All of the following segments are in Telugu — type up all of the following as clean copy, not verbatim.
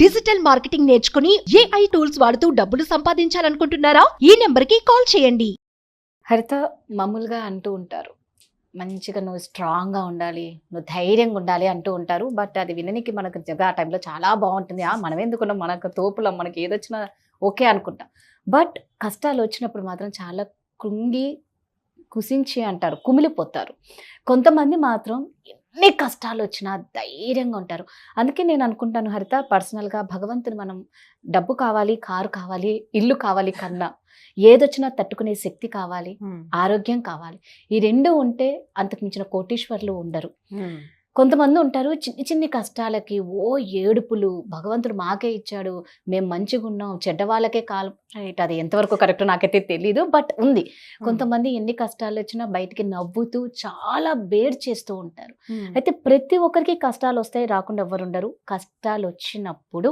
డిజిటల్ మార్కెటింగ్ నేర్చుకుని AI టూల్స్ వాడుతూ డబ్బులు సంపాదించాలనుకుంటున్నారా? ఈ నెంబర్కి కాల్ చేయండి. హరిత మామూలుగా అంటూ ఉంటారు, మంచిగా నువ్వు స్ట్రాంగ్గా ఉండాలి, నువ్వు ధైర్యంగా ఉండాలి అంటూ ఉంటారు. బట్ అది విననికి మనకు ఆ టైంలో చాలా బాగుంటుంది. మనం ఎందుకున్నాం, మనకు తోపులం, మనకి ఏదొచ్చినా ఓకే అనుకుంటాం. బట్ కష్టాలు వచ్చినప్పుడు మాత్రం చాలా కృంగి కుసించి అంటారు, కుమిలిపోతారు. కొంతమంది మాత్రం ఎన్ని కష్టాలు వచ్చినా ధైర్యంగా ఉంటారు. అందుకే నేను అనుకుంటాను హరిత, పర్సనల్గా భగవంతుని మనం డబ్బు కావాలి, కారు కావాలి, ఇల్లు కావాలి కన్నా ఏదొచ్చినా తట్టుకునే శక్తి కావాలి, ఆరోగ్యం కావాలి. ఈ రెండు ఉంటే అంతకు మించిన కోటీశ్వర్లు ఉండరు. కొంతమంది ఉంటారు చిన్ని చిన్ని కష్టాలకి ఓ ఏడుపులు, భగవంతుడు మాకే ఇచ్చాడు, మేము మంచిగా ఉన్నాం, చెడ్డ వాళ్ళకే కాలు. రైట్, అది ఎంతవరకు కరెక్ట్ నాకైతే తెలీదు, బట్ ఉంది. కొంతమంది ఎన్ని కష్టాలు వచ్చినా బయటికి నవ్వుతూ చాలా బేర్ చేస్తూ ఉంటారు. అయితే ప్రతి ఒక్కరికి కష్టాలు వస్తాయి, రాకుండా ఎవరు ఉండరు. కష్టాలు వచ్చినప్పుడు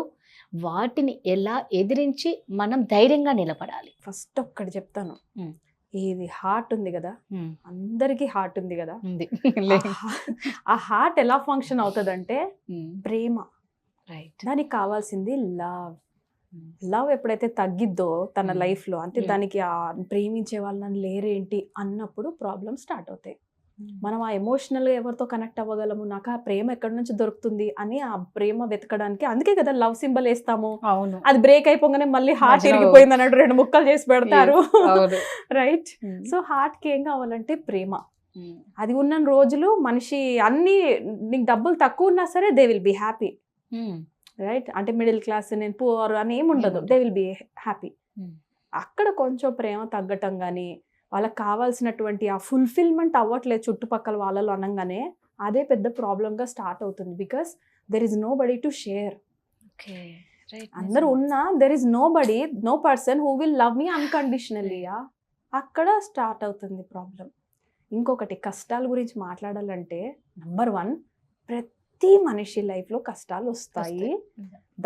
వాటిని ఎలా ఎదిరించి మనం ధైర్యంగా నిలబడాలి? ఫస్ట్ ఒక్కటి చెప్తాను, ఇది హార్ట్ ఉంది కదా, అందరికీ హార్ట్ ఉంది కదా, ఆ హార్ట్ ఎలా ఫంక్షన్ అవుతుందంటే ప్రేమ. రైట్, దానికి కావాల్సింది లవ్. లవ్ ఎప్పుడైతే తగ్గిద్దో తన లైఫ్లో, అంటే దానికి ఆ ప్రేమించే వాళ్ళని లేరేంటి అన్నప్పుడు ప్రాబ్లమ్ స్టార్ట్ అవుతాయి. మనం ఆ ఎమోషనల్గా ఎవరితో కనెక్ట్ అవ్వగలము, నాకు ఆ ప్రేమ ఎక్కడి నుంచి దొరుకుతుంది అని ఆ ప్రేమ వెతకడానికి, అందుకే కదా లవ్ సింబల్ వేస్తాము. అవును, అది బ్రేక్ అయిపోగానే మళ్ళీ హార్ట్ ఇరిగిపోయింది అన్నట్టు 2 ముక్కలు చేసి పెడతారు. రైట్, సో హార్ట్ కి ఏం కావాలంటే ప్రేమ. అది ఉన్న రోజులు మనిషి అన్ని, నీకు డబ్బులు తక్కువ ఉన్నా సరే they will be happy. Right, అంటే మిడిల్ క్లాస్, నేను పూర్ అని ఏమి ఉండదు, దే విల్ బి హ్యాపీ. అక్కడ కొంచెం ప్రేమ తగ్గటం కానీ, వాళ్ళకి కావాల్సినటువంటి ఆ ఫుల్ఫిల్మెంట్ అవ్వట్లేదు చుట్టుపక్కల వాళ్ళలో అనగానే అదే పెద్ద ప్రాబ్లంగా స్టార్ట్ అవుతుంది. Because there is nobody to share. అందరూ ఉన్నా there is no person who will love me unconditionally. అక్కడ స్టార్ట్ అవుతుంది ప్రాబ్లం. ఇంకొకటి, కష్టాల గురించి మాట్లాడాలంటే నెంబర్ 1, ప్రతి మనిషి లైఫ్లో కష్టాలు వస్తాయి.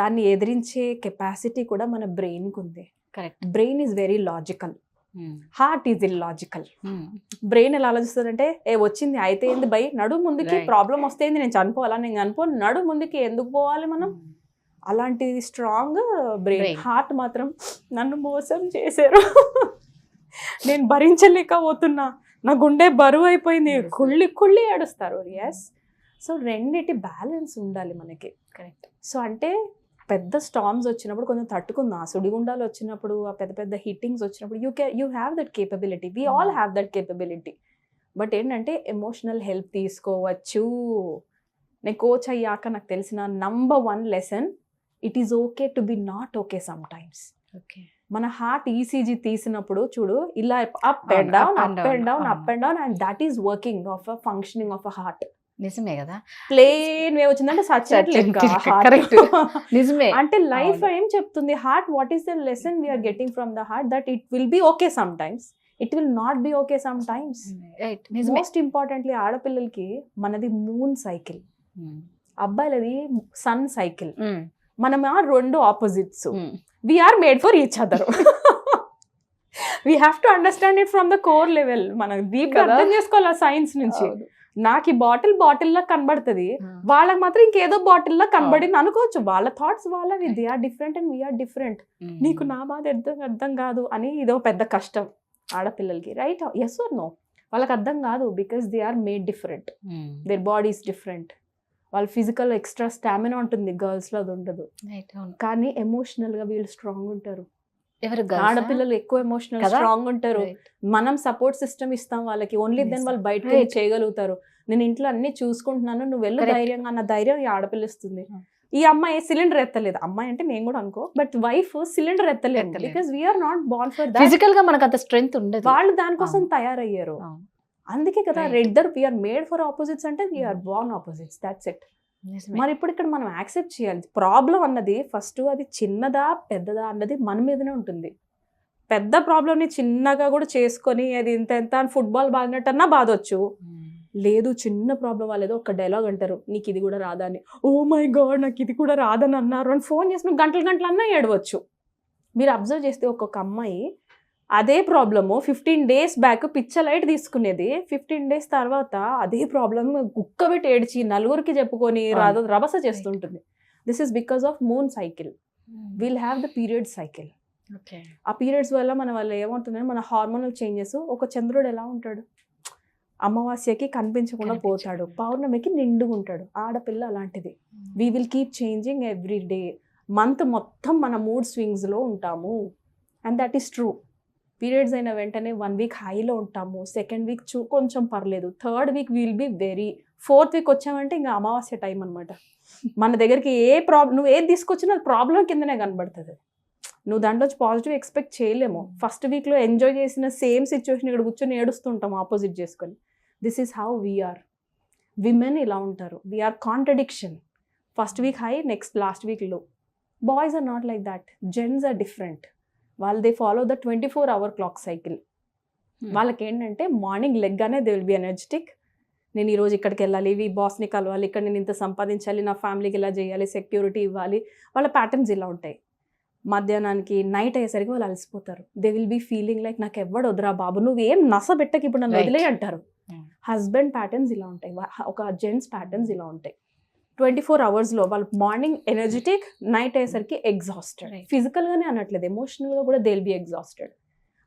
దాన్ని ఎదిరించే కెపాసిటీ కూడా మన బ్రెయిన్కి ఉంది. Correct, brain is very logical, heart is illogical. Brain ఎలా ఆలోచిస్తుందంటే, వచ్చింది అయితే ఏంది బై, నడు ముందుకి, ప్రాబ్లం వస్తే ఏంది, నేను చనిపోవాలా, నేను చనిపోను, నడు ముందుకి, ఎందుకు పోవాలి మనం, అలాంటిది స్ట్రాంగ్ బ్రెయిన్. హార్ట్ మాత్రం నన్ను మోసం చేశారు, నేను భరించలేకపోతున్నా, నా గుండె బరువు అయిపోయింది, కుళ్ళి ఏడుస్తారు. ఎస్, సో రెండిటి బ్యాలెన్స్ ఉండాలి మనకి. కరెక్ట్. సో అంటే పెద్ద స్టార్మ్స్ వచ్చినప్పుడు కొంచెం తట్టుకుందాం, సుడిగుండాలు వచ్చినప్పుడు, ఆ పెద్ద పెద్ద హిట్టింగ్స్ వచ్చినప్పుడు you have that capability, we all have that capability. But ఏంటంటే ఎమోషనల్ హెల్ప్ తీసుకోవచ్చు. నేను కోచ్ అయ్యాక నాకు తెలిసిన number 1 lesson, it is okay to be not okay some times. Okay, మన హార్ట్ ఈసీజీ తీసినప్పుడు చూడు, ఇలా up and down, up and down, up and down, and that is working of a functioning of a heart. నిజమే కదా, ప్లేన్ వే వచ్చిందంటే కరెక్ట్, నిజమే. అంటే లైఫ్ ఏం చెప్తుంది heart, what is the lesson we are getting from the heart, that it will be okay sometimes, it will not be okay sometimes. Most importantly ఆడపిల్లలకి మనది మూన్ సైకిల్, అబ్బాయిలది సన్ సైకిల్. మనం 2 opposites, we are made for each other. We have to understand it from the core level. మనం డీప్ అర్థం చేసుకోవాలి సైన్స్ నుంచి. నాకు ఈ బాటిల్లా కనబడుతుంది, వాళ్ళకి మాత్రం ఇంకేదో బాటిల్లా కనబడింది అనుకోవచ్చు. వాళ్ళ థాట్స్ వాళ్ళవి, they are different and we are different. నీకు నా బాధ అర్థం కాదు అని ఇదో పెద్ద కష్టం ఆడపిల్లలకి. రైట్, ఎస్ ఆర్ నో, వాళ్ళకి అర్థం కాదు, because they are made different, their body is different. వాళ్ళ ఫిజికల్ ఎక్స్ట్రా స్టామినా ఉంటుంది, గర్ల్స్లో అది ఉండదు. కానీ ఎమోషనల్గా వీళ్ళు స్ట్రాంగ్ ఉంటారు. ఆడపిల్లలు ఎక్కువ ఎమోషనల్ స్ట్రాంగ్ ఉంటారు. మనం సపోర్ట్ సిస్టమ్ ఇస్తాం వాళ్ళకి, ఓన్లీ దెన్ వాళ్ళు బయటకు చేయగలుగుతారు. నేను ఇంట్లో అన్ని చూసుకుంటున్నాను, నువ్వు వెళ్ళు ధైర్యంగా అన్న ధైర్యం ఈ ఆడపిల్ల ఇస్తుంది. ఈ అమ్మాయి సిలిండర్ ఎత్తలేదు, అమ్మాయి అంటే నేను కూడా అనుకో, బట్ వైఫ్ సిలిండర్ ఎత్తలేదు, because we are not born for that. Physical గా మనకు అంత స్ట్రెంగ్త్ ఉండదు, వాళ్ళు దానికోసం తయారయ్యారు. అందుకే కదా rather we are made for opposites అంటే we are born opposites, that's it. మరి ఇప్పుడు ఇక్కడ మనం యాక్సెప్ట్ చేయాలి. ప్రాబ్లం అన్నది ఫస్ట్ అది చిన్నదా పెద్దదా అన్నది మన మీదనే ఉంటుంది. పెద్ద ప్రాబ్లమ్ని చిన్నగా కూడా చేసుకొని అది ఇంత అని ఫుట్బాల్ బాధినట్టు అన్నా బాధొచ్చు. లేదు చిన్న ప్రాబ్లం వాళ్ళేదో ఒక డైలాగ్ అంటారు, నీకు ఇది కూడా రాదా అని, ఓ మై గాడ్ నాకు ఇది కూడా రాదని అన్నారు అని ఫోన్ చేసి గంటలు అన్నా ఏడవచ్చు. మీరు అబ్జర్వ్ చేస్తే ఒక్కొక్క అమ్మాయి అదే ప్రాబ్లము 15 days బ్యాక్ పిచ్చ లైట్ తీసుకునేది, 15 days తర్వాత అదే ప్రాబ్లమ్ గుక్కబెట్టి ఏడ్చి నలుగురికి చెప్పుకొని రభస చేస్తుంటుంది. This is because of moon cycle. Will have the period cycle. Okay. ఆ పీరియడ్స్ వల్ల మన వల్ల ఏమవుతుందంటే మన హార్మోనల్ చేంజెస్, ఒక చంద్రుడు ఎలా ఉంటాడు, అమావాస్యకి కనిపించకుండా పోతాడు, పౌర్ణమికి నిండుగా ఉంటాడు. ఆడపిల్ల అలాంటిది. We will keep changing every day. Month మొత్తం మన మూడ్ స్వింగ్స్లో ఉంటాము. And that is true. Periods అయిన వెంటనే 1 వీక్ హైలో ఉంటాము, సెకండ్ వీక్ కొంచెం పర్లేదు, third week will be very, fourth week వచ్చామంటే ఇంకా అమావాస్య టైం అనమాట. మన దగ్గరికి నువ్వు ఏది తీసుకొచ్చినా అది ప్రాబ్లం కిందనే కనబడుతుంది. నువ్వు దాంట్లో పాజిటివ్ ఎక్స్పెక్ట్ చేయలేము. ఫస్ట్ వీక్లో ఎంజాయ్ చేసిన సేమ్ సిచ్యువేషన్ ఇక్కడ కూర్చొని ఏడుస్తుంటాం ఆపోజిట్ చేసుకొని. This is how we are. Women ఇలా ఉంటారు. We are contradiction. First week high, next last week లో. Boys are not like that. Gents are different. వాళ్ళు they follow the 24-hour clock cycle. వాళ్ళకి ఏంటంటే మార్నింగ్ లెగ్గానే దే విల్ బి ఎనర్జెటిక్. నేను ఈరోజు ఇక్కడికి వెళ్ళాలి, ఈ బాస్ని కలవాలి, ఇక్కడ నేను ఇంత సంపాదించాలి, నా ఫ్యామిలీకి ఇలా చేయాలి, సెక్యూరిటీ ఇవ్వాలి. వాళ్ళ ప్యాటర్న్స్ ఇలా ఉంటాయి. మధ్యాహ్నానికి నైట్ అయ్యేసరికి వాళ్ళు అలసిపోతారు. They will be feeling like నాకు ఎవ్వడు వద్దురా బాబు, నువ్వేం నస పెట్టకి ఇప్పుడు నన్ను వదిలే అంటారు. హస్బెండ్ ప్యాటర్న్స్ ఇలా ఉంటాయి, ఒక జెంట్స్ ప్యాటర్న్స్ ఇలా ఉంటాయి. 24 hours వాళ్ళు మార్నింగ్ ఎనర్జెటిక్, నైట్ అయ్యేసరికి ఎగ్జాస్టెడ్. ఫిజికల్గానే అనట్లేదు, ఎమోషనల్గా కూడా దే విల్ బీ ఎగ్జాస్టెడ్.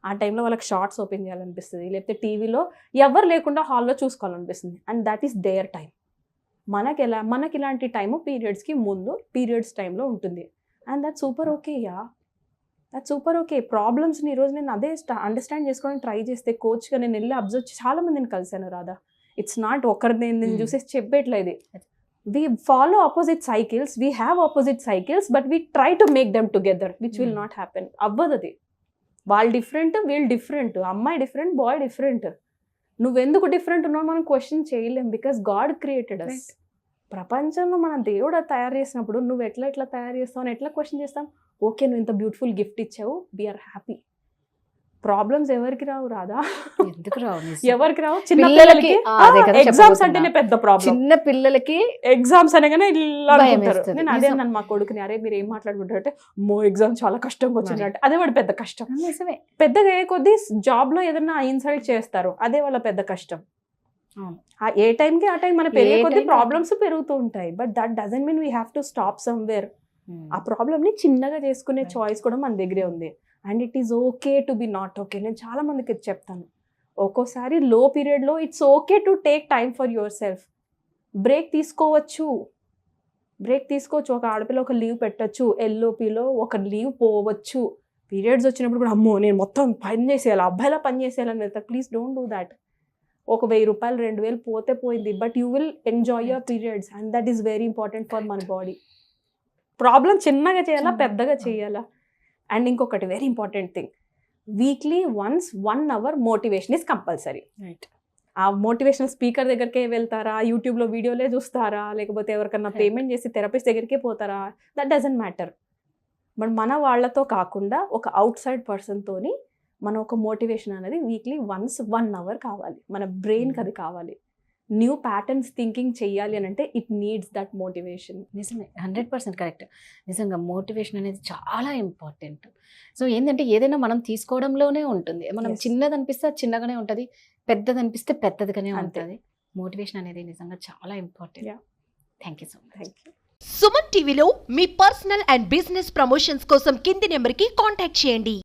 ఆ టైంలో వాళ్ళకి షార్ట్స్ ఓపెన్ చేయాలనిపిస్తుంది, లేకపోతే టీవీలో ఎవరు లేకుండా హాల్లో చూసుకోవాలనిపిస్తుంది. And that is there time. మనకి ఇలాంటి టైము పీరియడ్స్కి ముందు, పీరియడ్స్ టైంలో ఉంటుంది. And that super okay. That super okay. ప్రాబ్లమ్స్ని ఈరోజు నేను అదే అండర్స్టాండ్ చేసుకోవడానికి ట్రై చేస్తే, కోచ్గా నేను వెళ్ళి అబ్జర్వ్ చాలా మందిని కలిసాను రాధా. ఇట్స్ నాట్ ఒకరి నేను చూసేసి చెప్పేట్లేదు. We follow opposite cycles, we have opposite cycles, but we try to make them together, which will not happen. అవ్వదు అది. వాళ్ళు డిఫరెంట్, వీళ్ళు డిఫరెంట్, అమ్మాయి డిఫరెంట్, బాయ్ డిఫరెంట్. నువ్వెందుకు డిఫరెంట్ ఉన్నావు మనం క్వశ్చన్ చేయలేం, బికాస్ గాడ్ క్రియేటెడ్ అస్. ప్రపంచంలో మన దేవుడు తయారు చేసినప్పుడు నువ్వు ఎట్లా తయారు చేస్తావు అని ఎట్లా క్వశ్చన్ చేస్తాం. ఓకే, నువ్వు ఇంత బ్యూటిఫుల్ గిఫ్ట్ ఇచ్చావు, వీఆర్ హ్యాపీ. ప్రాబ్లమ్స్ ఎవరికి రావు రాదా? ఎందుకు రావు? ఎవరికి రావు? చిన్న పిల్లలకి ఎగ్జామ్స్ అంటేనే పెద్ద ప్రాబ్లం. చిన్న పిల్లలకి ఎగ్జామ్స్ అనగానే ఇలా అనుకుంటారు. నేను అదే అన్నాను మా కొడుకుని, అరే మీరు ఏం మాట్లాడుకుంటారు అంటే, ఎగ్జామ్ చాలా కష్టంగా వచ్చినట్టు. అదే వాడు పెద్ద కష్టం. నిజమే. పెద్దగా అయ్యే కొద్దీ జాబ్ లో ఏదైనా ఇన్సల్ట్ చేస్తారు, అదే వాళ్ళ పెద్ద కష్టం. ఏ టైంకి ఆ టైం మన పెరిగే కొద్దీ ప్రాబ్లమ్స్ పెరుగుతూ ఉంటాయి. But that doesn't mean we have to stop somewhere. ఆ ప్రాబ్లమ్ ని చిన్నగా చేసుకునే చాయిస్ కూడా మన దగ్గరే ఉంది. And it is okay to be not okay. నేను చాలా మందికి చెప్తాను, ఒక్కోసారి లో పీరియడ్లో it's okay to take time for your self. Break తీసుకోవచ్చు. ఒక ఆడపిల్ల ఒక లీవ్ పెట్టచ్చు, ఎల్ఓపిలో ఒక లీవ్ పోవచ్చు. పీరియడ్స్ వచ్చినప్పుడు కూడా అమ్మో నేను మొత్తం పని చేసేయాలి, అబ్బాయిలా పని చేసేయాలని వెళ్తారు. Please don't do that. ఒక 1000 రూపాయలు 2000 పోతే పోయింది, but you will enjoy your periods and that is very important for మన బాడీ. ప్రాబ్లం చిన్నగా చేయాలా, పెద్దగా చేయాలా? అండ్ ఇంకొకటి very important thing, weekly once 1 hour motivation is compulsory. Right. ఆ మోటివేషనల్ స్పీకర్ దగ్గరికే వెళ్తారా, యూట్యూబ్లో వీడియోలే చూస్తారా, లేకపోతే ఎవరికన్నా పేమెంట్ చేసి థెరపిస్ట్ దగ్గరికే పోతారా, దట్ డజంట్ మ్యాటర్. బట్ మన వాళ్ళతో కాకుండా ఒక అవుట్ సైడ్ పర్సన్తోని మనం ఒక మోటివేషన్ అనేది వీక్లీ వన్స్ 1 hour కావాలి. మన బ్రెయిన్కి అది కావాలి. న్యూ ప్యాటర్న్స్ థింకింగ్ చెయ్యాలి అని అంటే ఇట్ నీడ్స్ దట్ మోటివేషన్. నిజమే, 100% కరెక్ట్. నిజంగా మోటివేషన్ అనేది చాలా ఇంపార్టెంట్. సో ఏంటంటే ఏదైనా మనం తీసుకోవడంలోనే ఉంటుంది. మనం చిన్నది అనిపిస్తే అది చిన్నగానే ఉంటుంది, పెద్దది అనిపిస్తే పెద్దదిగానే ఉంటుంది. మోటివేషన్ అనేది నిజంగా చాలా important. Thank you so much. Thank you. Suman టీవీలో మీ పర్సనల్ అండ్ బిజినెస్ ప్రమోషన్స్ కోసం కింది నెంబర్కి కాంటాక్ట్ చేయండి.